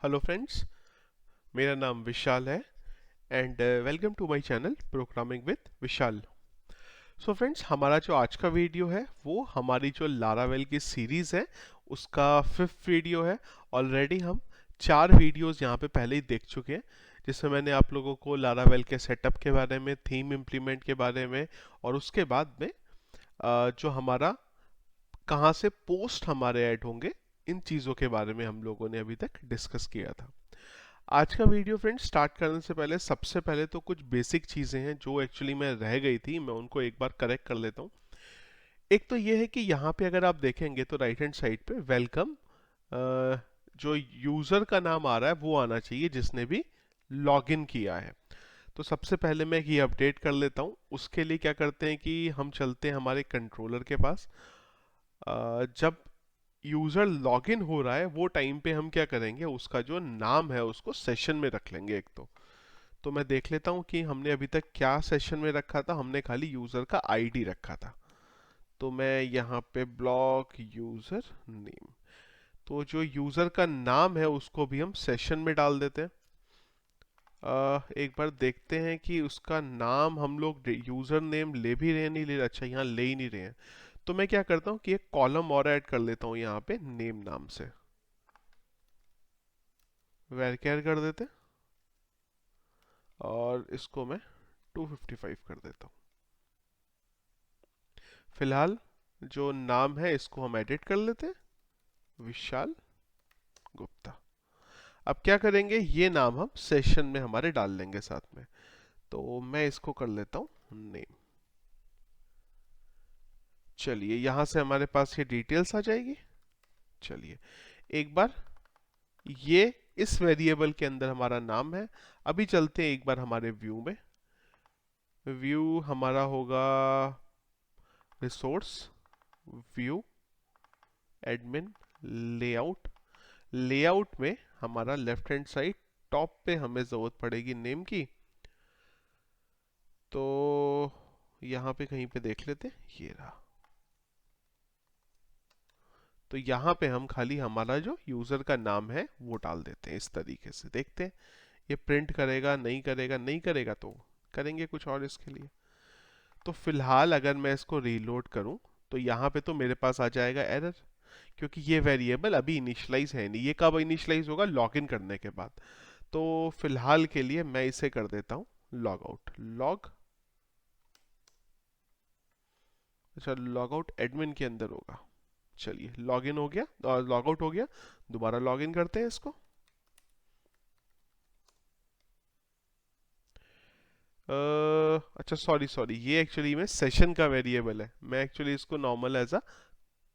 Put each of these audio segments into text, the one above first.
Hello friends, मेरा नाम विशाल है and welcome to my channel programming with Vishal. So friends, हमारा जो आज का वीडियो है वो हमारी जो लारावेल की सीरीज़ है उसका 5th वीडियो है। ऑलरेडी हम 4 वीडियोस यहाँ पे पहले ही देख चुके हैं, जिसमें मैंने आप लोगों को लारावेल के सेटअप के बारे में, थीम इम्प्लीमेंट के बारे में और उसके बाद में जो हमारा कहाँ से पोस्ट हमारे ऐड होंगे, इन चीज़ों के बारे में हम लोगों ने अभी तक डिस्कस किया था। आज का वीडियो फ्रेंड्स स्टार्ट करने से पहले सबसे पहले तो कुछ बेसिक चीज़ें हैं जो एक्चुअली में रह गई थी, मैं उनको एक बार करेक्ट कर लेता हूँ। एक तो ये है कि यहाँ पे अगर आप देखेंगे तो राइट हैंड साइड पे वेलकम, जो यूज़र का नाम आ रहा है वो आना चाहिए जिसने भी लॉगिन किया है। तो सबसे पहले मैं ये अपडेट कर लेता हूँ। उसके लिए क्या करते हैं कि हम चलते हैं हमारे कंट्रोलर के पास। जब यूज़र लॉगिन हो रहा है वो टाइम पे हम क्या करेंगे, उसका जो नाम है उसको सेशन में रख लेंगे एक तो मैं देख लेता हूँ कि हमने अभी तक क्या सेशन में रखा था। हमने खाली यूज़र का आईडी रखा था, तो मैं यहाँ पे ब्लॉक यूज़र नेम, तो जो यूज़र का नाम है उसको भी हम सेशन में डाल देते हैं। एक बार देखते हैं कि उसका नाम हम लोग यूज़र नेम ले भी रहे हैं नहीं ले रहे। अच्छा, यहाँ ले ही नहीं रहे हैं, तो मैं क्या करता हूँ कि एक कॉलम और ऐड कर लेता हूँ यहाँ पे नेम नाम से, वैरचर कर देते हैं और इसको मैं 255 कर देता हूँ। फिलहाल जो नाम है इसको हम एडिट कर लेते हैं, विशाल गुप्ता। अब क्या करेंगे, ये नाम हम सेशन में हमारे डाल लेंगे साथ में, तो मैं इसको कर लेता हूँ नेम। चलिए, यहां से हमारे पास ये डिटेल्स आ जाएगी। चलिए एक बार, ये इस वेरिएबल के अंदर हमारा नाम है। अभी चलते हैं एक बार हमारे व्यू में। व्यू हमारा होगा resource, view, admin, layout. Layout में हमारा लेफ्ट हैंड साइड टॉप पे हमें जरूरत पड़ेगी नेम की, तो यहाँ पे कहीं पे देख लेते हैं, ये रहा। तो यहाँ पे हम खाली हमारा जो यूजर का नाम है वो डाल देते हैं। इस तरीके से देखते हैं ये प्रिंट करेगा नहीं करेगा, नहीं करेगा तो करेंगे कुछ और इसके लिए। तो फिलहाल अगर मैं इसको रीलोड करूं तो यहाँ पे तो मेरे पास आ जाएगा एरर, क्योंकि ये वेरिएबल अभी इनिशियलाइज है नहीं। ये कब इनिशियलाइज होगा, लॉगिन करने के बाद। तो फिलहाल के लिए मैं इसे कर देता हूँ लॉग आउट, लॉग, अच्छा लॉग आउट एडमिन के अंदर होगा। चलिए लॉगिन हो गया और लॉग आउट हो गया, दोबारा लॉगिन करते हैं इसको। अच्छा सॉरी सॉरी, ये एक्चुअली में सेशन का वेरिएबल है। मैं एक्चुअली इसको नॉर्मल एज अ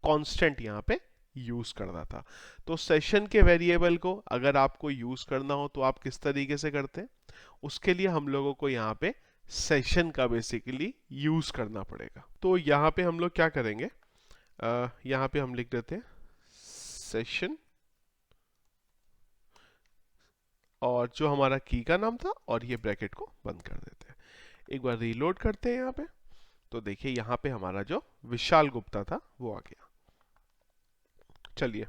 कांस्टेंट यहाँ पे यूज कर रहा था। तो सेशन के वेरिएबल को अगर आपको यूज करना हो तो आप किस तरीके से करते हैं, उसके लिए हम लोगों को यहाँ पे सेशन का बेसिकली यूज करना पड़ेगा। तो यहाँ पे हम लोग क्या करेंगे, यहाँ पे हम लिख देते हैं सेशन, और जो हमारा की का नाम था, और ये ब्रैकेट को बंद कर देते हैं। एक बार रीलोड करते हैं यहाँ पे, तो देखिए यहाँ पे हमारा जो विशाल गुप्ता था वो आ गया। चलिए,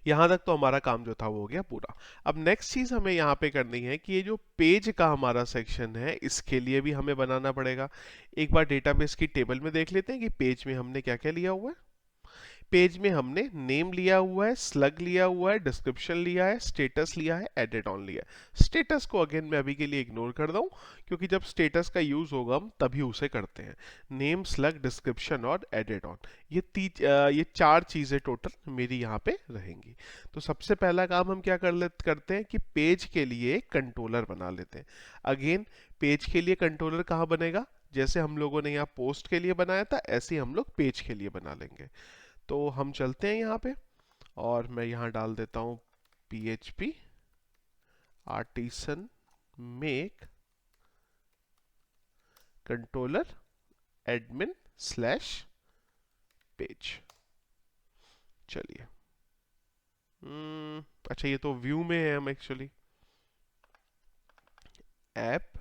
यहाँ तक तो हमारा काम जो था वो हो गया पूरा। अब नेक्स्ट चीज हमें यहाँ पे करनी है कि ये जो पेज का हमारा सेक्शन है इसके लिए भी हमें बनाना पड़ेगा। एक बार डेटाबेस की टेबल में देख लेते हैं कि पेज में हमने क्या क्या लिया हुआ है। पेज में हमने नेम लिया हुआ है, स्लग लिया हुआ है, डिस्क्रिप्शन लिया है, स्टेटस लिया है, एडिट ऑन लिया है। स्टेटस को अगेन मैं अभी के लिए इग्नोर कर दूं, क्योंकि जब स्टेटस का यूज होगा हम तभी उसे करते हैं। नेम, स्लग, डिस्क्रिप्शन और एडिट ऑन, ये 4 चीजें टोटल मेरी यहाँ पे रहेंगी। तो सबसे पहला काम हम क्या करते हैं कि पेज के लिए एक कंट्रोलर बना लेते हैं। अगेन, पेज के लिए कंट्रोलर कहाँ बनेगा, जैसे हम लोगों ने यहाँ पोस्ट के लिए बनाया था ऐसे ही हम लोग पेज के लिए बना लेंगे। तो हम चलते हैं यहाँ पे और मैं यहाँ डाल देता हूँ PHP artisan make controller admin slash page. चलिए, अच्छा ये तो व्यू में है, हम actually app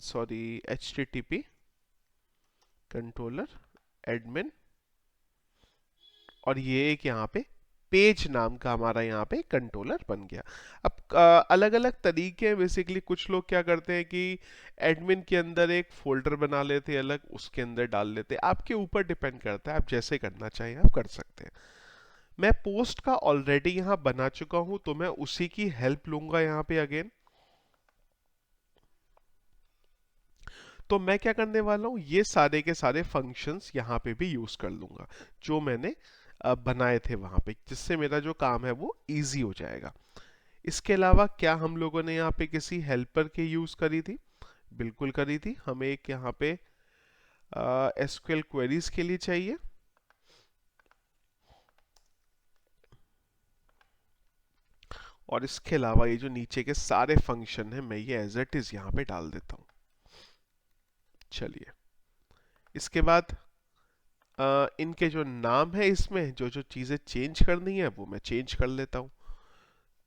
sorry HTTP controller admin, और ये एक यहाँ पे पेज नाम का हमारा यहाँ पे कंट्रोलर बन गया। अब अलग अलग तरीके हैं बेसिकली। कुछ लोग क्या करते हैं कि एडमिन के अंदर एक फोल्डर बना लेते हैं अलग, उसके अंदर डाल लेते हैं। आपके ऊपर डिपेंड करता है, आप जैसे करना चाहिए आप कर सकते हैं। मैं पोस्ट का ऑलरेडी यहाँ बना चुका हूं, तो मैं उसी की हेल्प लूंगा यहाँ पे अगेन। तो मैं क्या करने वाला हूँ, ये सारे के सारे फंक्शंस यहाँ पे भी यूज कर लूंगा जो मैंने बनाए थे वहां पे, जिससे मेरा जो काम है वो इजी हो जाएगा। इसके अलावा क्या हम लोगों ने यहाँ पे किसी हेल्पर की यूज करी थी? बिल्कुल करी थी। हमें एक यहाँ पे एसक्यूएल क्वेरीज के लिए चाहिए, और इसके अलावा ये जो नीचे के सारे फंक्शन है मैं ये एज इट इज यहाँ पे डाल देता हूँ। चलिए, इसके बाद इनके जो नाम है, इसमें जो जो चीजें चेंज करनी है वो मैं चेंज कर लेता हूँ।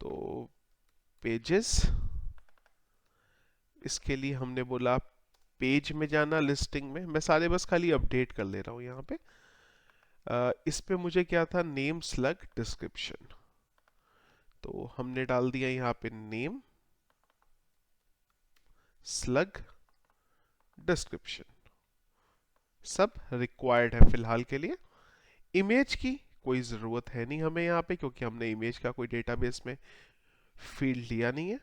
तो पेजेस, इसके लिए हमने बोला पेज में जाना, लिस्टिंग में मैं सारे बस खाली अपडेट कर ले रहा हूँ यहाँ पे। इस पे मुझे क्या था, नेम स्लग डिस्क्रिप्शन, तो हमने डाल दिया यहाँ पे नेम स्लग डिस्क्रिप्शन। सब रिक्वायर्ड है फिलहाल के लिए। इमेज की कोई ज़रूरत है नहीं हमें यहाँ पे, क्योंकि हमने इमेज का कोई डेटाबेस में फील्ड लिया नहीं है।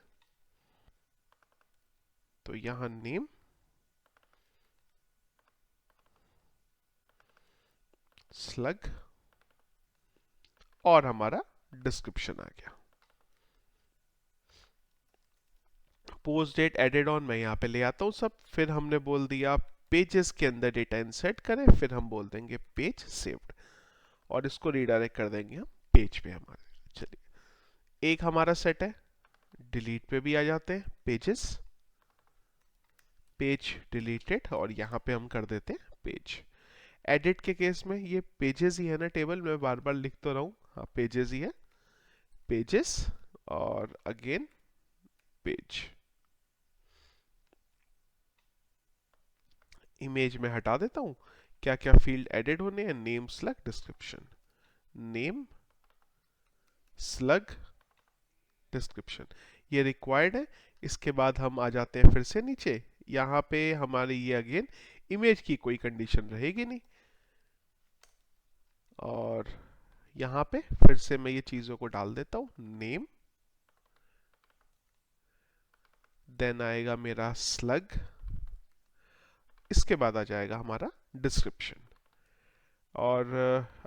तो यहाँ नेम स्लग और हमारा डिस्क्रिप्शन आ गया। पोस्ट डेट एडेड ऑन मैं यहाँ पे ले आता हूँ सब। फिर हमने बोल दिया पेजेस के अंदर डेटा इंसर्ट करें, फिर हम बोल देंगे पेज सेव्ड, और इसको रीडायरेक्ट कर देंगे हम पेज पे हमारे। चलिए, एक हमारा सेट है। डिलीट पे भी आ जाते हैं, पेजेस पेज डिलीटेड, और यहाँ पे हम कर देते हैं पेज। एडिट के केस में ये पेजेस ही है ना, टेबल मैं बार बार लिख तो रहा हूँ, हाँ पेजेस ही है, पेजेस और अगेन पेज। इमेज में हटा देता हूँ। क्या क्या फील्ड एडिट होने हैं, name slug description, name slug description ये रिक्वायर्ड है। इसके बाद हम आ जाते हैं फिर से नीचे, यहाँ पे हमारी ये अगेन इमेज की कोई कंडीशन रहेगी नहीं, और यहाँ पे फिर से मैं ये चीजों को डाल देता हूँ, नेम, देन आएगा मेरा स्लग, इसके बाद आ जाएगा हमारा डिस्क्रिप्शन, और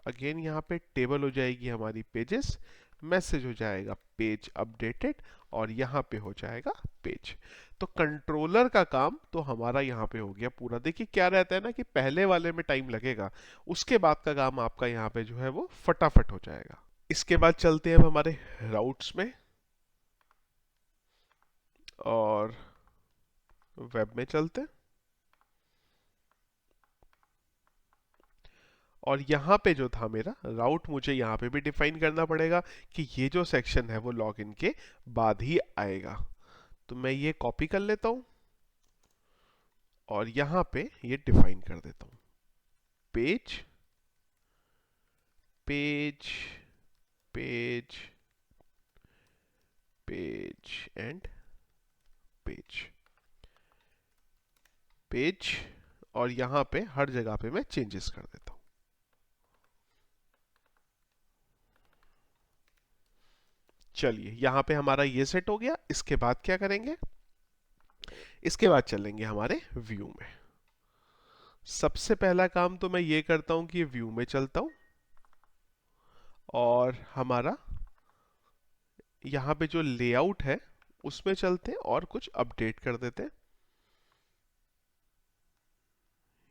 अगेन यहाँ पे टेबल हो जाएगी हमारी पेजेस, मैसेज हो जाएगा पेज अपडेटेड, और यहाँ पे हो जाएगा पेज। तो कंट्रोलर का काम तो हमारा यहाँ पे हो गया पूरा। देखिए क्या रहता है ना कि पहले वाले में टाइम लगेगा, उसके बाद का काम आपका यहाँ पे जो है वो फटाफट हो जाएगा। इसके बाद चलते हैं अब हमारे राउट्स में, और वेब में चलते हैं। और यहाँ पे जो था मेरा राउट, मुझे यहाँ पे भी डिफाइन करना पड़ेगा कि ये जो सेक्शन है वो लॉगिन के बाद ही आएगा। तो मैं ये कॉपी कर लेता हूँ और यहाँ पे ये डिफाइन कर देता हूँ, page page page page and page page, और यहाँ पे हर जगह पे मैं चेंजेस कर देता हूँ। चलिए, यहाँ पे हमारा ये सेट हो गया। इसके बाद क्या करेंगे, इसके बाद चलेंगे हमारे व्यू में। सबसे पहला काम तो मैं ये करता हूं कि व्यू में चलता हूं, और हमारा यहाँ पे जो लेआउट है उसमें चलते हैं और कुछ अपडेट कर देते हैं।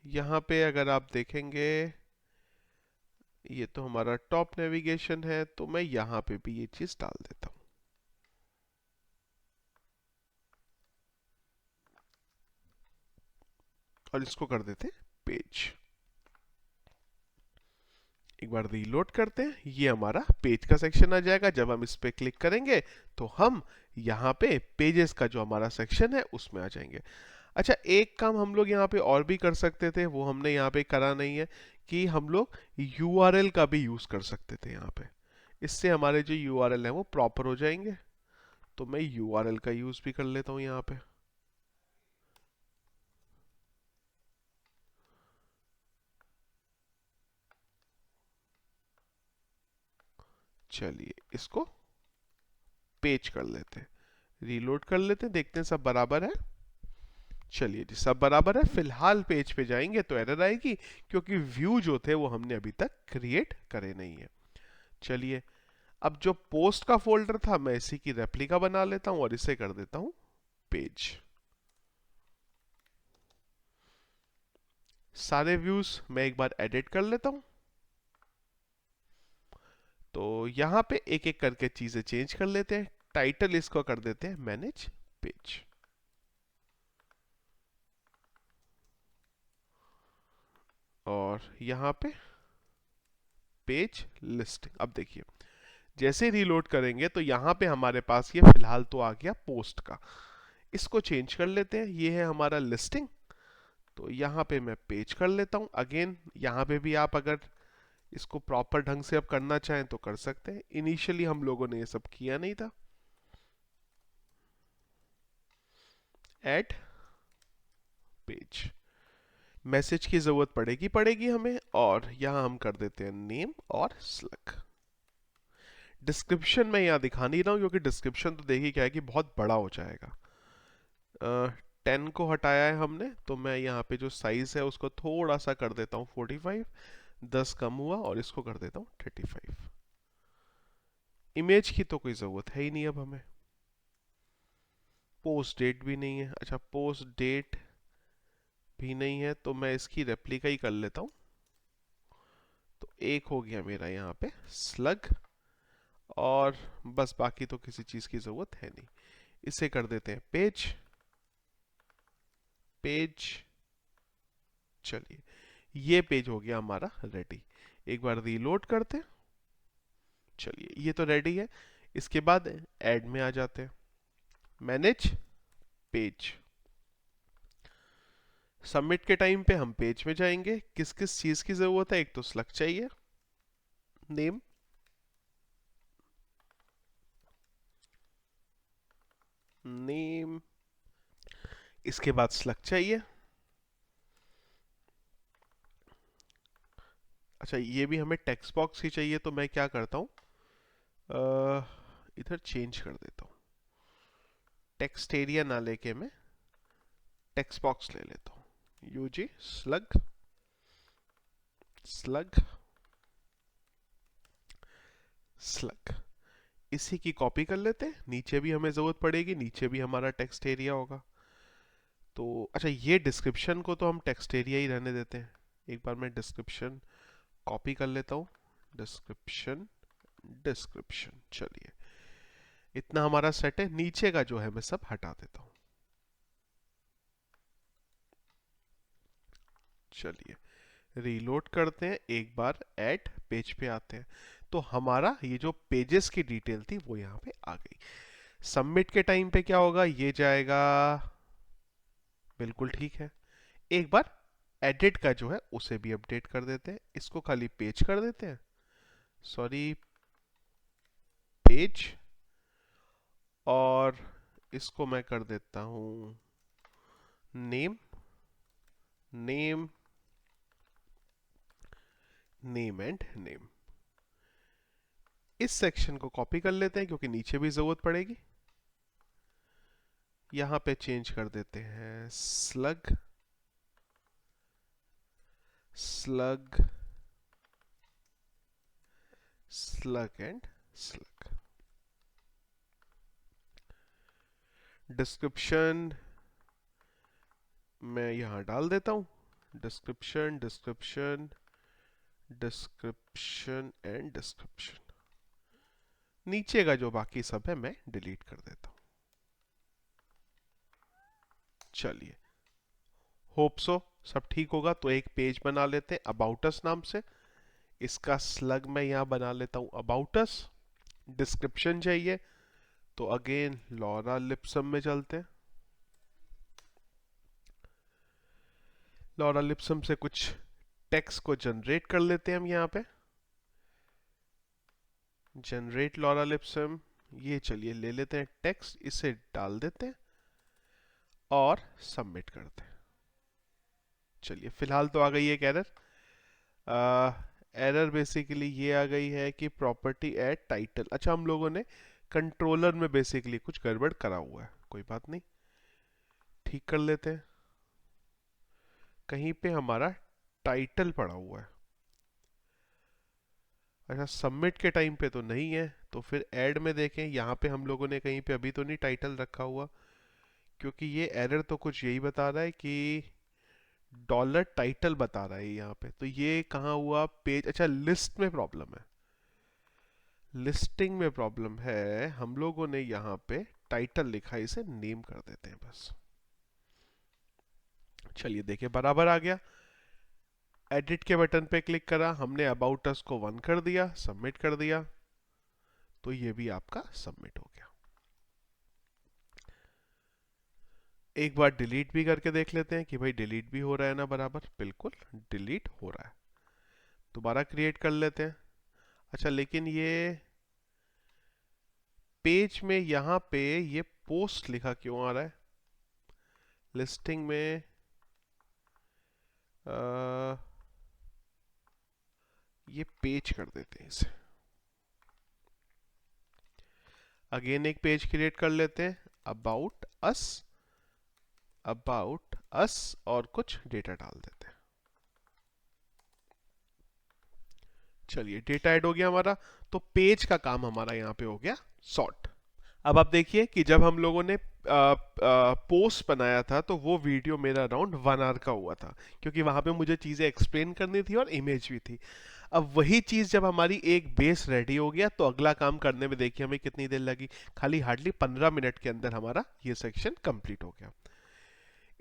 यहाँ पे अगर आप देखेंगे, ये तो हमारा टॉप नेविगेशन है, तो मैं यहाँ पे भी ये चीज डाल देता हूँ। और इसको कर देते हैं पेज। एक बार रीलोड करते हैं, ये हमारा पेज का सेक्शन आ जाएगा। जब हम इस पे क्लिक करेंगे तो हम यहाँ पे पेजेस का जो हमारा सेक्शन है उसमें आ जाएंगे। अच्छा, एक काम हम लोग यहाँ पे और भी कर सकते थे, वो हमने यहाँ पे करा नहीं है, कि हम लोग URL का भी यूज कर सकते थे यहाँ पे। इससे हमारे जो यूआरएल है वो प्रॉपर हो जाएंगे। तो मैं यूआरएल का यूज भी कर लेता हूं यहाँ पे। चलिए इसको पेज कर लेते हैं, रीलोड कर लेते हैं, देखते हैं सब बराबर है। चलिए जी, सब बराबर है। फिलहाल पेज पे जाएंगे तो एरर आएगी, क्योंकि व्यू जो थे वो हमने अभी तक क्रिएट करे नहीं है। चलिए, अब जो पोस्ट का फोल्डर था मैं इसी की रेप्लिका बना लेता हूं और इसे कर देता हूं पेज। सारे व्यूज मैं एक बार एडिट कर लेता हूं। तो यहां पे एक एक करके चीजें चेंज कर लेते हैं। टाइटल इसको कर देते हैं मैनेज पेज। और यहां पे पेज लिस्टिंग। अब देखिए, जैसे रीलोड करेंगे तो यहां पे हमारे पास ये फिलहाल तो आ गया पोस्ट का। इसको चेंज कर लेते हैं, ये है हमारा लिस्टिंग। तो यहाँ पे मैं पेज कर लेता हूँ। अगेन यहाँ पे भी आप अगर इसको प्रॉपर ढंग से अब करना चाहें तो कर सकते हैं। इनिशियली हम लोगों ने ये सब किया नहीं था। ऐड पेज, मैसेज की जरूरत पड़ेगी पड़ेगी हमें, और यहाँ हम कर देते हैं नेम और स्लग। डिस्क्रिप्शन में यहाँ दिखा नहीं रहा हूँ, क्योंकि डिस्क्रिप्शन तो देखिए क्या है कि बहुत बड़ा हो जाएगा। 10 को हटाया है हमने, तो मैं यहाँ पे जो साइज है उसको थोड़ा सा कर देता हूँ 45। 10 कम हुआ और इसको कर देता हूँ 35। इमेज की तो कोई ज़रूरत है ही नहीं अब हमें। पोस्ट डेट भी नहीं है। अच्छा, पोस्ट डेट भी नहीं है, तो मैं इसकी रेप्लिका ही कर लेता हूँ। तो एक हो गया मेरा यहाँ पे स्लग, और बस बाकी तो किसी चीज़ की ज़रूरत है नहीं। इसे कर देते हैं पेज। पेज, चलिए ये पेज हो गया हमारा रेडी। एक बार रीलोड करते हैं। चलिए ये तो रेडी है। इसके बाद ऐड में आ जाते हैं, मैनेज पेज। सबमिट के टाइम पे हम पेज में जाएंगे। किस किस चीज की जरूरत है? एक तो स्लग चाहिए, नेम, नेम, इसके बाद स्लग चाहिए। अच्छा, ये भी हमें टेक्स्ट बॉक्स ही चाहिए, तो मैं क्या करता हूँ, इधर चेंज कर देता हूँ। टेक्स्ट एरिया ना लेके मैं टेक्स्ट बॉक्स ले लेता हूँ। यूजी स्लग, स्लग, स्लग। इसी की कॉपी कर लेते हैं, नीचे भी हमें जरूरत पड़ेगी, नीचे भी हमारा टेक्स्ट एरिया होगा। तो अच्छा, ये डिस्क्रिप्शन को तो हम टेक्स्ट एरिया ही रहने देते हैं। एक बार मैं डिस्क्रिप्शन कॉपी कर लेता हूँ। डिस्क्रिप्शन, डिस्क्रिप्शन, चलिए इतना हमारा सेट है। नीचे का जो है मैं सब हटा देता हूँ। चलिए रीलोड करते हैं, एक बार ऐड पेज पे आते हैं। तो हमारा ये जो पेजेस की डिटेल थी वो यहाँ पे आ गई। सबमिट के टाइम पे क्या होगा, ये जाएगा, बिल्कुल ठीक है। एक बार एडिट का जो है उसे भी अपडेट कर देते हैं। इसको खाली पेज कर देते हैं, सॉरी पेज, और इसको मैं कर देता हूं name, name, name and name. इस सेक्शन को कॉपी कर लेते हैं, क्योंकि नीचे भी जरूरत पड़ेगी। यहां पे चेंज कर देते हैं slug, slug, slug and slug. Description मैं यहां डाल देता हूं, description, description, description and description. नीचे का जो बाकी सब है मैं डिलीट कर देता हूं। चलिए, होप सो सब ठीक होगा। तो एक पेज बना लेते हैं अबाउट अस नाम से। इसका स्लग मैं यहां बना लेता हूं अबाउट अस। डिस्क्रिप्शन चाहिए, तो अगेन लॉरा लिप्सम में चलते हैं। लॉरा लिप्सम से कुछ टेक्स्ट को जनरेट कर लेते हैं हम यहाँ पे। जनरेट लॉरल इप्सम, ये चलिए ले लेते हैं टेक्स्ट, इसे डाल देते हैं और सबमिट करते हैं। चलिए फिलहाल तो आ गई है एक एरर। एरर बेसिकली ये आ गई है कि प्रॉपर्टी एड टाइटल, अच्छा हम लोगों ने कंट्रोलर में बेसिकली कुछ गड़बड़ करा हुआ है, कोई बात नहीं, ठीक कर लेते हैं। कहीं पे हमारा टाइटल पड़ा हुआ है, अच्छा सबमिट के टाइम पे तो नहीं है, तो फिर ऐड में देखें, यहाँ पे हम लोगों ने कहीं पे अभी तो नहीं टाइटल रखा हुआ, क्योंकि ये एरर तो कुछ यही बता रहा है कि डॉलर टाइटल बता रहा है यहाँ पे, तो ये कहाँ हुआ पेज, अच्छा लिस्ट में प्रॉब्लम है, लिस्टिंग में प्रॉब्लम है, हम लोगों ने यहाँ पे टाइटल लिखा, इसे नेम कर देते हैं बस। चलिए देखिए बराबर आ गया। एडिट के बटन पे क्लिक करा, हमने अबाउट अस को 1 कर दिया, सबमिट कर दिया, तो ये भी आपका सबमिट हो गया। एक बार डिलीट भी करके देख लेते हैं कि भाई डिलीट भी हो रहा है ना बराबर, बिल्कुल डिलीट हो रहा है। दोबारा क्रिएट कर लेते हैं। अच्छा लेकिन ये पेज में यहाँ पे ये पोस्ट लिखा क्यों आ रहा है, लिस्टिंग में ये पेज कर देते हैं इसे, अगेन एक पेज क्रिएट कर लेते हैं, अबाउट अस, अबाउट अस और कुछ डेटा डाल देते हैं। चलिए डेटा ऐड हो गया हमारा, तो पेज का काम हमारा यहाँ पे हो गया सॉर्ट। अब आप देखिए कि जब हम लोगों ने पोस्ट बनाया था तो वो वीडियो मेरा अराउंड 1 आवर का हुआ था, क्योंकि वहां पे मुझे चीजें एक्सप्लेन करनी थी और इमेज भी थी। अब वही चीज जब हमारी एक बेस रेडी हो गया तो अगला काम करने में देखिए हमें कितनी देर लगी, खाली हार्डली 15 मिनट के अंदर हमारा ये सेक्शन कंप्लीट हो गया।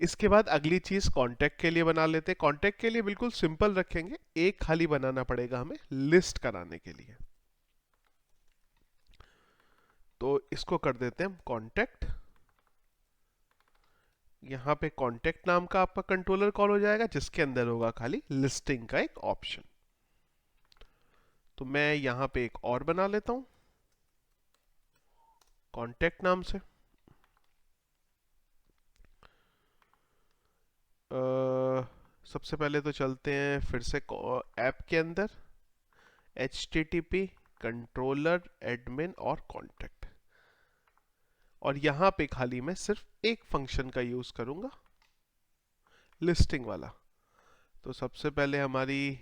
इसके बाद अगली चीज कॉन्टैक्ट के लिए बना लेते हैं। कॉन्टैक्ट के लिए बिल्कुल सिंपल रखेंगे, एक खाली बनाना पड़ेगा हमें लिस्ट कराने के लिए, तो इसको कर देते हैं हम कॉन्टैक्ट। यहाँ पे कॉन्टैक्ट नाम का आपका कंट्रोलर कॉल हो जाएगा, जिसके अंदर होगा खाली लिस्टिंग का एक ऑप्शन। तो मैं यहाँ पे एक और बना लेता हूँ कॉन्टैक्ट नाम से। सबसे पहले तो चलते हैं फिर से ऐप के अंदर, HTTP कंट्रोलर एडमिन और कॉन्टैक्ट, और यहाँ पे खाली मैं सिर्फ एक फंक्शन का यूज करूंगा, लिस्टिंग वाला। तो सबसे पहले हमारी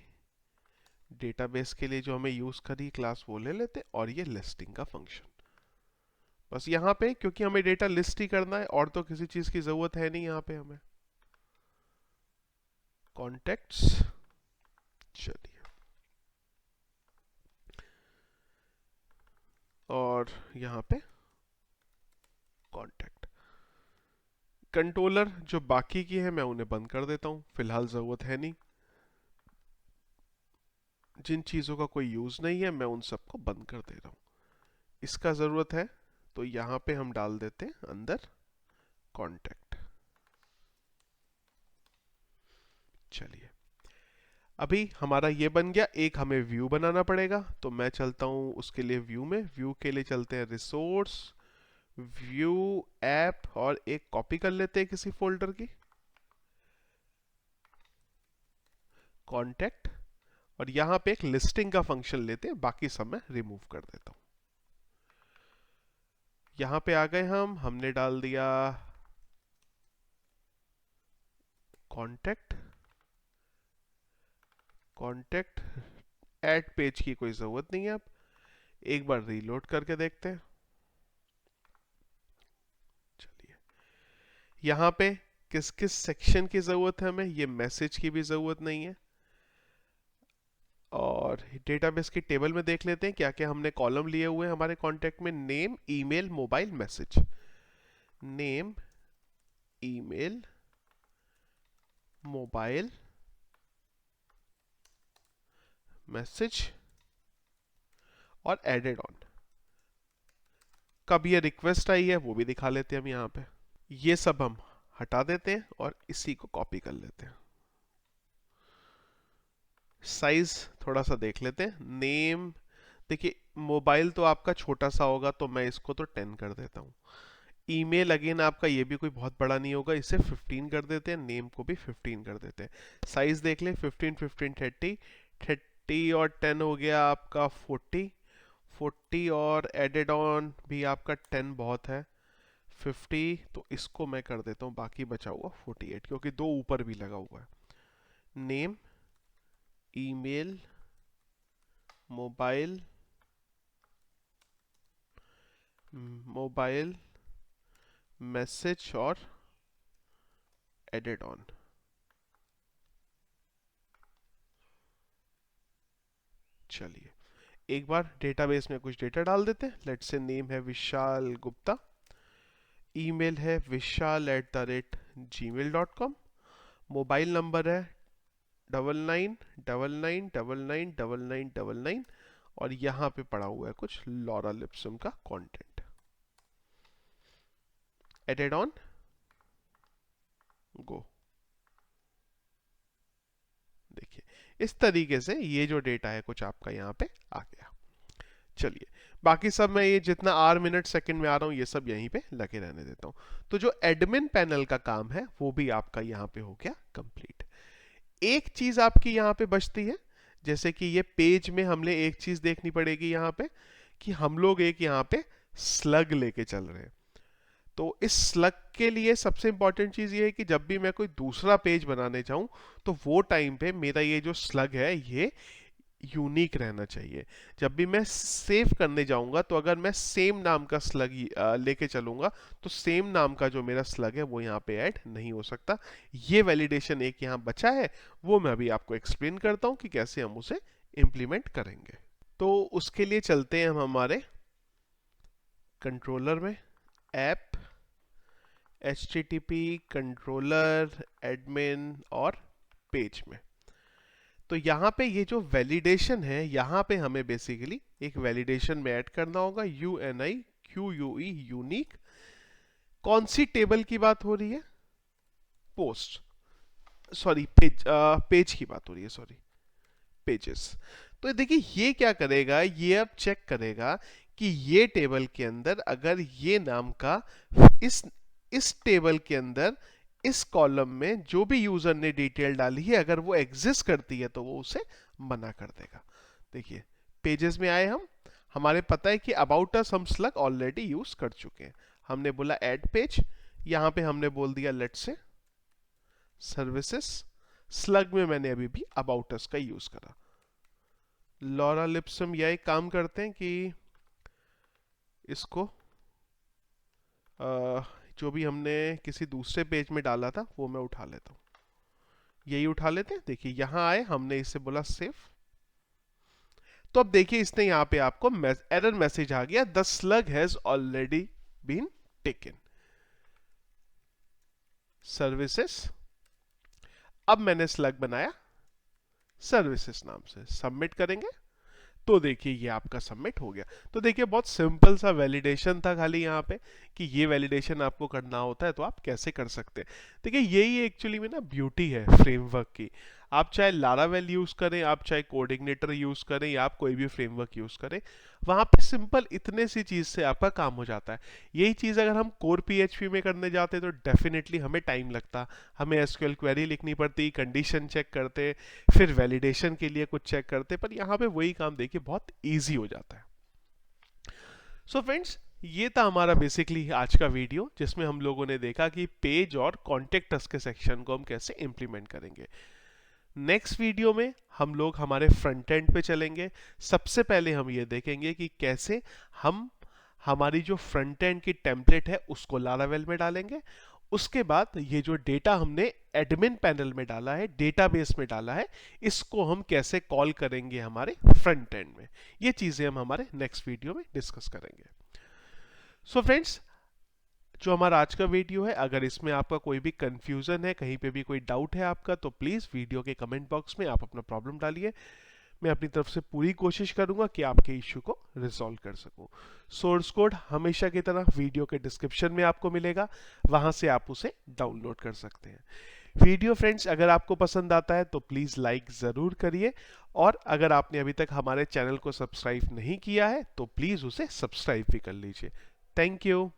डेटाबेस के लिए जो हमें यूज करी क्लास वो ले लेते, और ये लिस्टिंग का फंक्शन बस यहाँ पे, क्योंकि हमें डेटा लिस्ट ही करना है और तो किसी चीज की जरूरत है नहीं यहाँ पे हमें। कॉन्टेक्ट्स, चलिए, और यहाँ पे कॉन्टेक्ट कंट्रोलर जो बाकी की है मैं उन्हें बंद कर देता हूँ, फिलहाल जरूरत है नहीं, जिन चीजों का कोई यूज नहीं है मैं उन सबको बंद कर दे रहा हूँ। इसका जरूरत है तो यहाँ पे हम डाल देते हैं अंदर कॉन्टेक्ट। चलिए अभी हमारा ये बन गया, एक हमें व्यू बनाना पड़ेगा, तो मैं चलता हूँ उसके लिए व्यू में, व्यू के लिए चलते हैं रिसोर्स, व्यू, ऐप, और एक कॉपी कर लेते हैं किसी फोल्डर की, कॉन्टेक्ट, और यहां पे एक लिस्टिंग का फंक्शन लेते हैं, बाकी सब मैं रिमूव कर देता हूं। यहां पे आ गए हमने डाल दिया कॉन्टेक्ट, कॉन्टेक्ट ऐड पेज की कोई जरूरत नहीं है। अब एक बार रीलोड करके देखते हैं। चलिए यहां पे किस किस सेक्शन की जरूरत है हमें, ये मैसेज की भी जरूरत नहीं है, और डेटाबेस की टेबल में देख लेते हैं क्या क्या हमने कॉलम लिए हुए हैं हमारे कॉन्टेक्ट में, name, email, mobile, message, name, email, mobile, message और एडेड ऑन। कब ये रिक्वेस्ट आई है वो भी दिखा लेते हैं हम यहाँ पे। ये सब हम हटा देते हैं और इसी को कॉपी कर लेते हैं। साइज थोड़ा सा देख लेते हैं, नेम देखिए मोबाइल तो आपका छोटा सा होगा तो मैं इसको तो 10 कर देता हूँ। ईमेल अगेन आपका ये भी कोई बहुत बड़ा नहीं होगा, इसे 15 कर देते हैं, नेम को भी 15 कर देते हैं। साइज देख लें, 15 15 30, 30 और 10 हो गया आपका 40, 40 और एडेड ऑन भी आपका 10 बहुत है 50, तो इसको मैं कर देता हूँ, बाकी बचा हुआ 48 क्योंकि दो ऊपर भी लगा हुआ है। Name, email, mobile, mobile, message और एडेड ऑन। चलिए एक बार डेटाबेस में कुछ डेटा डाल देते हैं। लेट्स से नेम है विशाल गुप्ता, ईमेल है vishal@gmail.com, मोबाइल नंबर है 9999999999 और यहाँ पे पड़ा हुआ है कुछ लॉरा लिप्सम का कंटेंट। एडेड ऑन, गो। देखिए इस तरीके से ये जो डेटा है कुछ आपका यहाँ पे आ गया। चलिए बाकी सब मैं ये जितना आर मिनट सेकंड में आ रहा हूँ ये सब यहीं पे लगे रहने देता हूँ। तो जो एडमिन पैनल का काम है वो भी आपका यहाँ पे हो गया कंप्लीट। एक चीज आपकी यहाँ पे बचती है, जैसे कि ये पेज में हमने एक चीज देखनी पड़ेगी यहाँ पे कि हम लोग एक यहाँ पे स्लग लेके चल रहे हैं। तो इस स्लग के लिए सबसे इंपॉर्टेंट चीज ये है कि जब भी मैं कोई दूसरा पेज बनाने चाहूँ तो वो टाइम पे मेरा ये जो स्लग है ये यूनिक रहना चाहिए। जब भी मैं सेव करने जाऊंगा तो अगर मैं सेम नाम का स्लग लेके चलूंगा तो सेम नाम का जो मेरा स्लग है वो यहाँ पे ऐड नहीं हो सकता। ये वैलिडेशन एक यहाँ बचा है, वो मैं अभी आपको एक्सप्लेन करता हूँ कि कैसे हम उसे इम्प्लीमेंट करेंगे। तो उसके लिए चलते हैं हम हमारे कंट्रोलर में, ऐप, http कंट्रोलर एडमिन और पेज में। तो यहाँ पे ये जो वैलिडेशन है यहाँ पे हमें बेसिकली एक वैलिडेशन में ऐड करना होगा UNIQUE, यूनिक। कौन सी टेबल की बात हो रही है? पोस्ट, सॉरी पेज, पेज की बात हो रही है, सॉरी पेजेस। तो देखिए ये क्या करेगा, ये अब चेक करेगा कि ये टेबल के अंदर अगर ये नाम का इस टेबल के अंदर इस कॉलम में जो भी यूजर ने डिटेल डाली है अगर वो एग्जिस्ट करती है तो वो उसे मना कर देगा। देखिए पेजेस में आए हम, हमारे पता है कि अबाउट अस हम स्लग ऑलरेडी यूज कर चुके हैं। हमने बोला ऐड पेज, यहां पे हमने बोल दिया लेट्स से सर्विसेज। स्लग में मैंने अभी भी अबाउट अस का यूज करा। लॉरा लिप्सम यही काम करते हैं कि इसको जो भी हमने किसी दूसरे पेज में डाला था वो मैं उठा लेता हूँ, यही उठा लेते हैं। देखिए यहां आए, हमने इसे बोला सेव, तो अब देखिए इसने यहां पे आपको एरर मैसेज आ गया, the slug has already been taken services. अब मैंने स्लग बनाया सर्विसेज नाम से, सबमिट करेंगे तो देखिए ये आपका सबमिट हो गया। तो देखिए बहुत सिंपल सा वैलिडेशन था खाली यहाँ पे कि ये वैलिडेशन आपको करना होता है तो आप कैसे कर सकते हैं। देखिए यही एक्चुअली में ना ब्यूटी है फ्रेमवर्क की। आप चाहे लारावेल यूज करें, आप चाहे कोऑर्डिनेटर यूज करें या आप कोई भी फ्रेमवर्क यूज करें, वहां पे सिंपल इतने सी चीज से आपका काम हो जाता है। यही चीज अगर हम कोर पीएचपी में करने जाते तो डेफिनेटली हमें टाइम लगता, हमें एसक्यूएल क्वेरी लिखनी पड़ती, कंडीशन चेक करते, फिर वैलिडेशन के लिए कुछ चेक करते, पर यहाँ पे वही काम देखिए बहुत ईजी हो जाता है। सो फ्रेंड्स ये था हमारा बेसिकली आज का वीडियो जिसमें हम लोगों ने देखा कि पेज और कॉन्टेक्ट अस के सेक्शन को हम कैसे इंप्लीमेंट करेंगे। नेक्स्ट वीडियो में हम लोग हमारे फ्रंट एंड पे चलेंगे। सबसे पहले हम ये देखेंगे कि कैसे हम हमारी जो फ्रंट एंड की टेम्पलेट है उसको लारावेल में डालेंगे। उसके बाद ये जो डेटा हमने एडमिन पैनल में डाला है, डेटाबेस में डाला है, इसको हम कैसे कॉल करेंगे हमारे फ्रंट एंड में। ये चीजें हम हमारे नेक्स्ट वीडियो में डिस्कस करेंगे। सो फ्रेंड्स जो हमारा आज का वीडियो है, अगर इसमें आपका कोई भी कंफ्यूजन है, कहीं पे भी कोई डाउट है आपका, तो प्लीज वीडियो के कमेंट बॉक्स में आप अपना प्रॉब्लम डालिए। मैं अपनी तरफ से पूरी कोशिश करूंगा कि आपके इश्यू को रिजॉल्व कर सकूं। सोर्स कोड हमेशा की तरह वीडियो के डिस्क्रिप्शन में आपको मिलेगा, वहां से आप उसे डाउनलोड कर सकते हैं। वीडियो फ्रेंड्स अगर आपको पसंद आता है तो प्लीज़ लाइक ज़रूर करिए, और अगर आपने अभी तक हमारे चैनल को सब्सक्राइब नहीं किया है तो प्लीज़ उसे सब्सक्राइब भी कर लीजिए। Thank you.